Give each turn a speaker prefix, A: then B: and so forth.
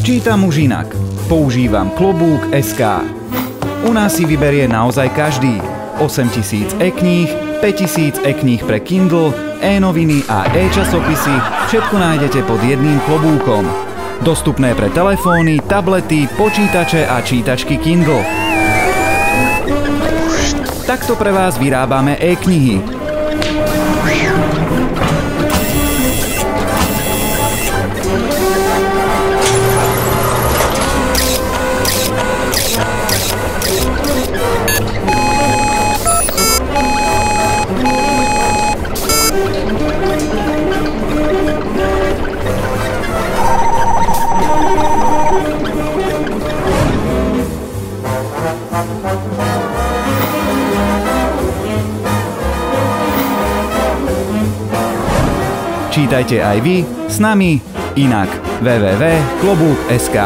A: Čítam už inak. Používam Klobúk.sk. U nás si vyberie naozaj každý. 8000 e-kníh, 5000 e-kníh pre Kindle, e-noviny a e-časopisy, všetko nájdete pod jedným klobúkom. Dostupné pre telefóny, tablety, počítače a čítačky Kindle. Takto pre vás vyrábame e-knihy. Čítajte aj vy s nami inak. www.klobuk.sk